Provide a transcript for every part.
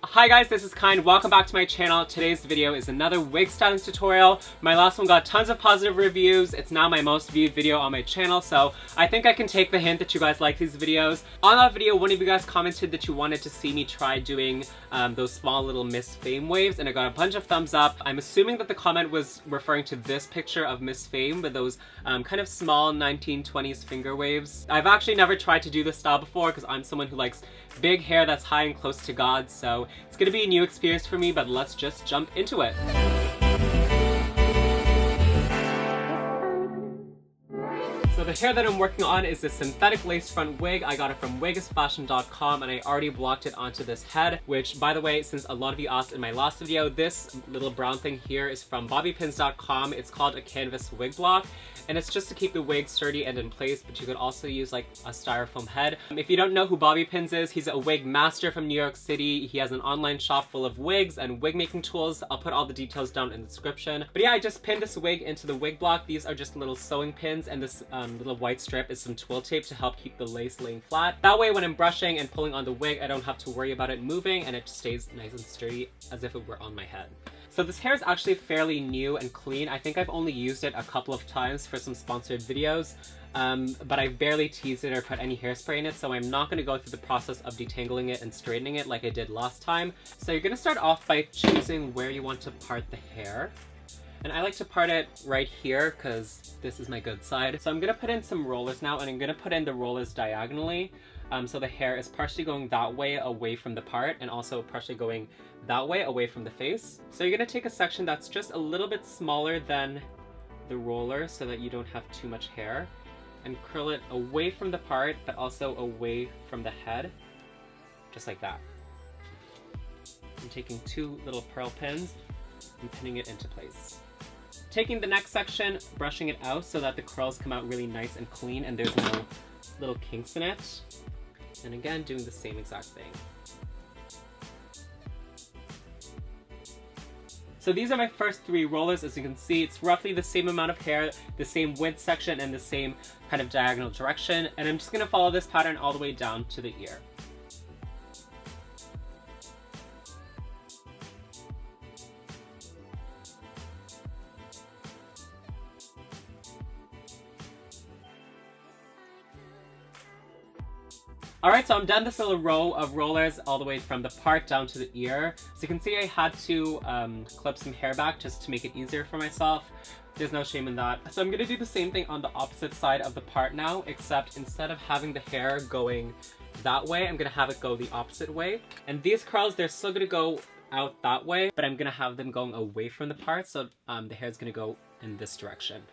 Hi guys, this is Kind. Welcome back to my channel. Today's video is another wig styling tutorial. My last one got tons of positive reviews. It's now my most viewed video on my channel, so I think I can take the hint that you guys like these videos. On that video, one of you guys commented that you wanted to see me try doing those small little Miss Fame waves, and I got a bunch of thumbs up. I'm assuming that the comment was referring to this picture of Miss Fame with those kind of small 1920s finger waves. I've actually never tried to do this style before because I'm someone who likes big hair that's high and close to God, so it's gonna be a new experience for me, but let's just jump into it. So the hair that I'm working on is this synthetic lace front wig. I got it from wigisfashion.com and I already blocked it onto this head, which, by the way, since a lot of you asked in my last video, this little brown thing here is from bobbypins.com. It's called a canvas wig block, and it's just to keep the wig sturdy and in place, but you could also use like a styrofoam head. If you don't know who Bobby Pins is, he's a wig master from New York City. He has an online shop full of wigs and wig making tools. I'll put all the details down in the description. But yeah, I just pinned this wig into the wig block. These are just little sewing pins, and this little white strip is some twill tape to help keep the lace laying flat. That way when I'm brushing and pulling on the wig, I don't have to worry about it moving, and it just stays nice and sturdy as if it were on my head. So this hair is actually fairly new and clean. I think I've only used it a couple of times for some sponsored videos, but I barely teased it or put any hairspray in it, so I'm not going to go through the process of detangling it and straightening it like I did last time. So you're going to start off by choosing where you want to part the hair. And I like to part it right here because this is my good side. So I'm going to put in some rollers now, and I'm going to put in the rollers diagonally. So the hair is partially going that way away from the part, and also partially going that way away from the face. So you're going to take a section that's just a little bit smaller than the roller so that you don't have too much hair, and curl it away from the part but also away from the head, just like that. I'm taking two little pearl pins and pinning it into place. Taking the next section, brushing it out so that the curls come out really nice and clean and there's no little kinks in it. And again, doing the same exact thing. So these are my first three rollers. As you can see, it's roughly the same amount of hair, the same width section, and the same kind of diagonal direction. And I'm just gonna follow this pattern all the way down to the ear. Alright, so I'm done this little row of rollers all the way from the part down to the ear. So you can see I had to clip some hair back just to make it easier for myself. There's no shame in that. So I'm going to do the same thing on the opposite side of the part now, except instead of having the hair going that way, I'm going to have it go the opposite way. And these curls, they're still going to go out that way, but I'm going to have them going away from the part, so the hair is going to go in this direction.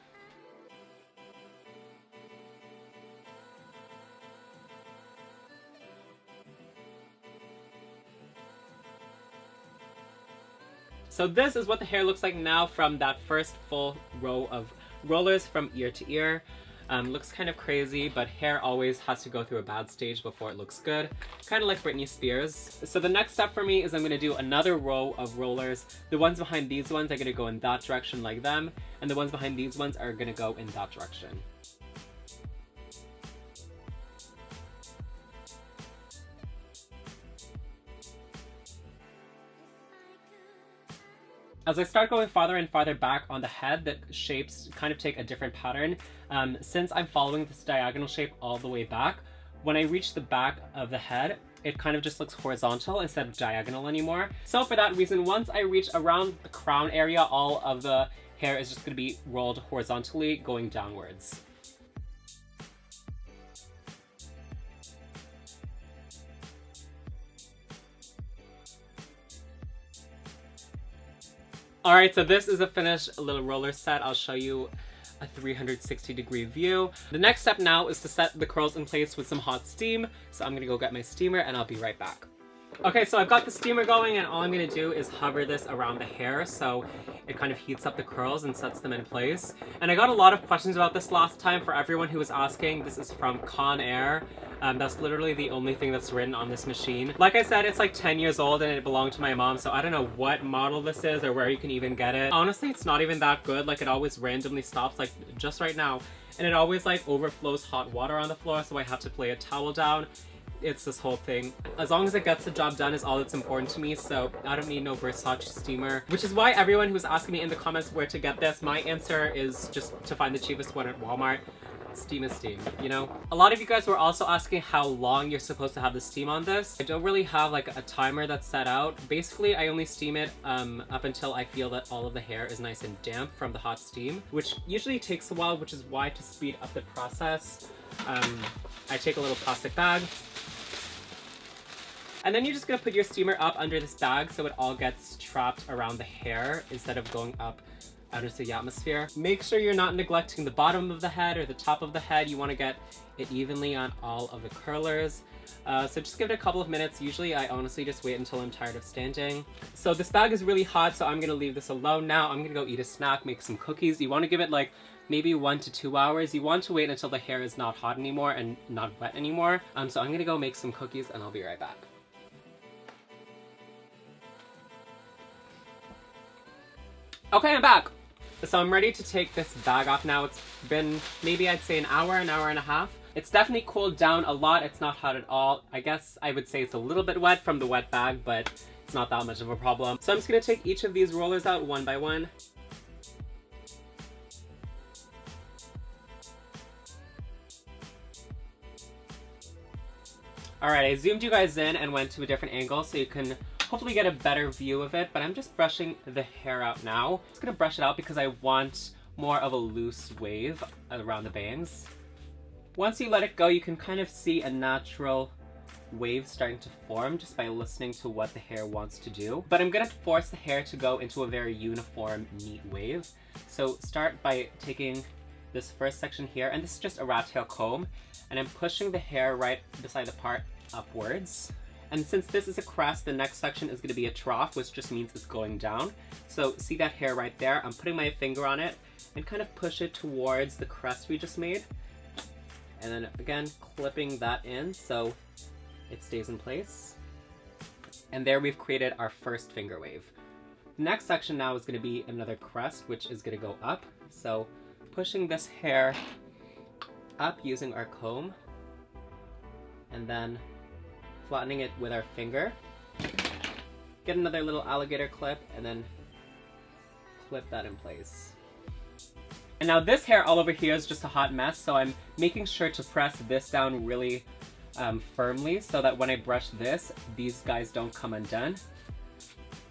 So this is what the hair looks like now from that first full row of rollers from ear to ear. Looks kind of crazy, but hair always has to go through a bad stage before it looks good. Kind of like Britney Spears. So the next step for me is I'm going to do another row of rollers. The ones behind these ones are going to go in that direction like them, and the ones behind these ones are going to go in that direction. As I start going farther and farther back on the head, the shapes kind of take a different pattern. Since I'm following this diagonal shape all the way back, when I reach the back of the head, it kind of just looks horizontal instead of diagonal anymore. So for that reason, once I reach around the crown area, all of the hair is just going to be rolled horizontally going downwards. Alright, so this is a finished little roller set. I'll show you a 360-degree view. The next step now is to set the curls in place with some hot steam. So I'm gonna go get my steamer and I'll be right back. Okay, so I've got the steamer going, and all I'm gonna do is hover this around the hair so it kind of heats up the curls and sets them in place. And I got a lot of questions about this last time. For everyone who was asking, this is from Conair. That's literally the only thing that's written on this machine. Like I said, it's like 10 years old and it belonged to my mom, so I don't know what model this is or where you can even get it. Honestly, it's not even that good. Like, it always randomly stops, like just right now. And it always like overflows hot water on the floor, so I have to lay a towel down. it's this whole thing. As long as it gets the job done is all that's important to me, so I don't need no Versace steamer. Which is why everyone who's asking me in the comments where to get this, my answer is just to find the cheapest one at Walmart. Steam is steam, you know? A lot of you guys were also asking how long you're supposed to have the steam on this. I don't really have like a timer that's set out. Basically, I only steam it up until I feel that all of the hair is nice and damp from the hot steam, which usually takes a while, which is why to speed up the process, I take a little plastic bag. And then you're just gonna put your steamer up under this bag so it all gets trapped around the hair instead of going up out into the atmosphere. Make sure you're not neglecting the bottom of the head or the top of the head. You want to get it evenly on all of the curlers. So just give it a couple of minutes. Usually I honestly just wait until I'm tired of standing. So this bag is really hot, so I'm gonna leave this alone now. I'm gonna go eat a snack, make some cookies. You want to give it like maybe 1 to 2 hours. You want to wait until the hair is not hot anymore and not wet anymore. So I'm gonna go make some cookies and I'll be right back. Okay, I'm back. So I'm ready to take this bag off now. It's been maybe I'd say an hour and a half. It's definitely cooled down a lot. It's not hot at all. I guess I would say it's a little bit wet from the wet bag, but it's not that much of a problem. So I'm just gonna take each of these rollers out one by one. Alright, I zoomed you guys in and went to a different angle so you can hopefully get a better view of it, but I'm just brushing the hair out now. I'm just gonna brush it out because I want more of a loose wave around the bangs. Once you let it go, you can kind of see a natural wave starting to form just by listening to what the hair wants to do. But I'm gonna force the hair to go into a very uniform, neat wave. So start by taking this first section here, and this is just a rat tail comb, and I'm pushing the hair right beside the part upwards. And since this is a crest, the next section is going to be a trough, which just means it's going down. So see that hair right there? I'm putting my finger on it and kind of push it towards the crest we just made. And then again, clipping that in so it stays in place. And there we've created our first finger wave. The next section now is going to be another crest, which is going to go up. So pushing this hair up using our comb, and then flattening it with our finger. Get another little alligator clip and then clip that in place. And now this hair all over here is just a hot mess, so I'm making sure to press this down really firmly so that when I brush this, these guys don't come undone.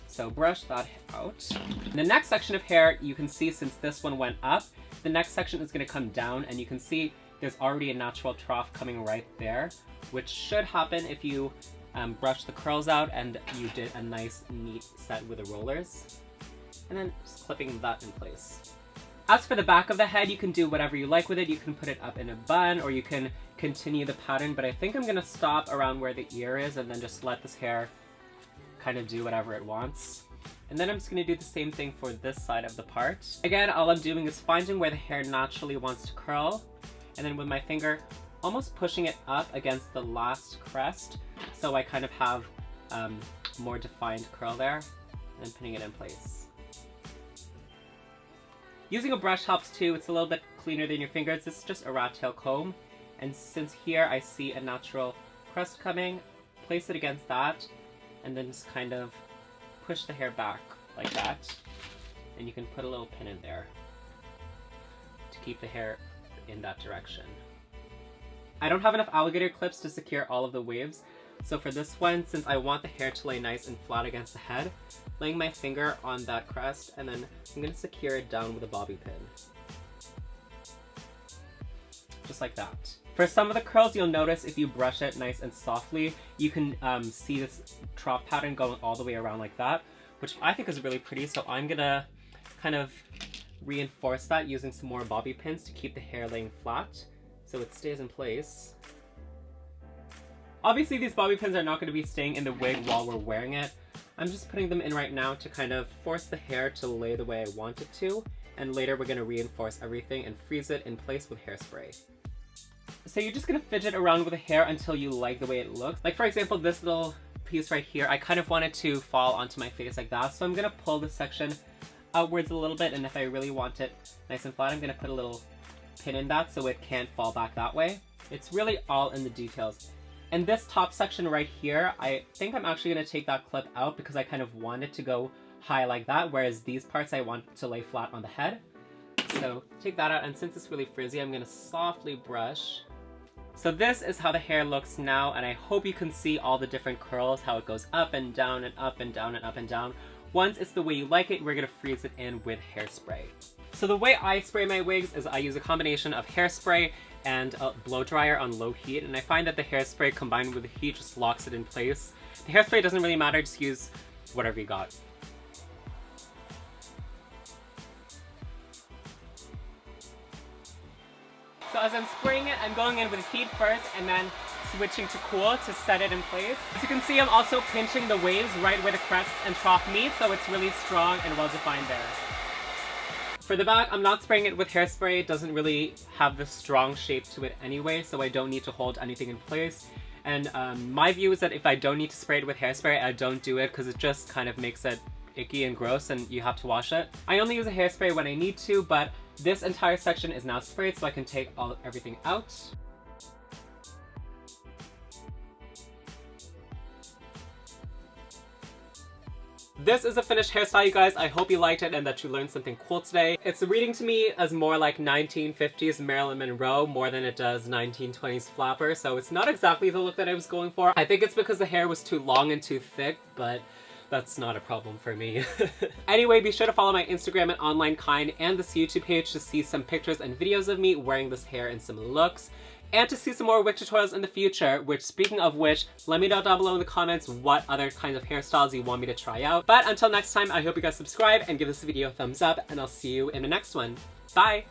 So brush that out. In the next section of hair, you can see since this one went up, the next section is going to come down, and you can see there's already a natural trough coming right there, which should happen if you brush the curls out and you did a nice neat set with the rollers. And then just clipping that in place. As for the back of the head, you can do whatever you like with it. You can put it up in a bun or you can continue the pattern, but I think I'm gonna stop around where the ear is and then just let this hair kind of do whatever it wants. And then I'm just gonna do the same thing for this side of the part. Again, all I'm doing is finding where the hair naturally wants to curl, and then with my finger, almost pushing it up against the last crest, so I kind of have more defined curl there, and then pinning it in place. Using a brush helps too. It's a little bit cleaner than your fingers. This is just a rat tail comb, and since here I see a natural crest coming, place it against that, and then just kind of push the hair back like that, and you can put a little pin in there to keep the hair in that direction. I don't have enough alligator clips to secure all of the waves, so for this one, since I want the hair to lay nice and flat against the head, laying my finger on that crest, and then I'm going to secure it down with a bobby pin. Just like that. For some of the curls, you'll notice if you brush it nice and softly, you can see this trough pattern going all the way around like that, which I think is really pretty, so I'm going to kind of reinforce that using some more bobby pins to keep the hair laying flat so it stays in place. Obviously these bobby pins are not going to be staying in the wig while we're wearing it. I'm just putting them in right now to kind of force the hair to lay the way I want it to, and later we're going to reinforce everything and freeze it in place with hairspray. So you're just going to fidget around with the hair until you like the way it looks. Like for example, this little piece right here, I kind of want it to fall onto my face like that, so I'm going to pull this section outwards a little bit, and if I really want it nice and flat, I'm going to put a little pin in that so it can't fall back that way. It's really all in the details. And this top section right here, I think I'm actually going to take that clip out because I kind of want it to go high like that, whereas these parts I want to lay flat on the head. So take that out, and since it's really frizzy, I'm going to softly brush. So this is how the hair looks now, and I hope you can see all the different curls, how it goes up and down and up and down and up and down. Once it's the way you like it, we're going to freeze it in with hairspray. So the way I spray my wigs is I use a combination of hairspray and a blow dryer on low heat, and I find that the hairspray combined with the heat just locks it in place. The hairspray doesn't really matter, just use whatever you got. So as I'm spraying it, I'm going in with heat first and then switching to cool to set it in place. As you can see, I'm also pinching the waves right where the crest and trough meet, so it's really strong and well defined there. For the back, I'm not spraying it with hairspray. It doesn't really have the strong shape to it anyway, so I don't need to hold anything in place. And my view is that if I don't need to spray it with hairspray, I don't do it because it just kind of makes it icky and gross and you have to wash it. I only use a hairspray when I need to, but this entire section is now sprayed so I can take everything out. This is a finished hairstyle, you guys. I hope you liked it and that you learned something cool today. It's reading to me as more like 1950s Marilyn Monroe more than it does 1920s flapper, so it's not exactly the look that I was going for. I think it's because the hair was too long and too thick, but that's not a problem for me. Anyway, be sure to follow my Instagram at onlinekind and this YouTube page to see some pictures and videos of me wearing this hair in some looks, and to see some more wig tutorials in the future, which, speaking of which, let me know down below in the comments what other kinds of hairstyles you want me to try out. But until next time, I hope you guys subscribe and give this video a thumbs up, and I'll see you in the next one. Bye!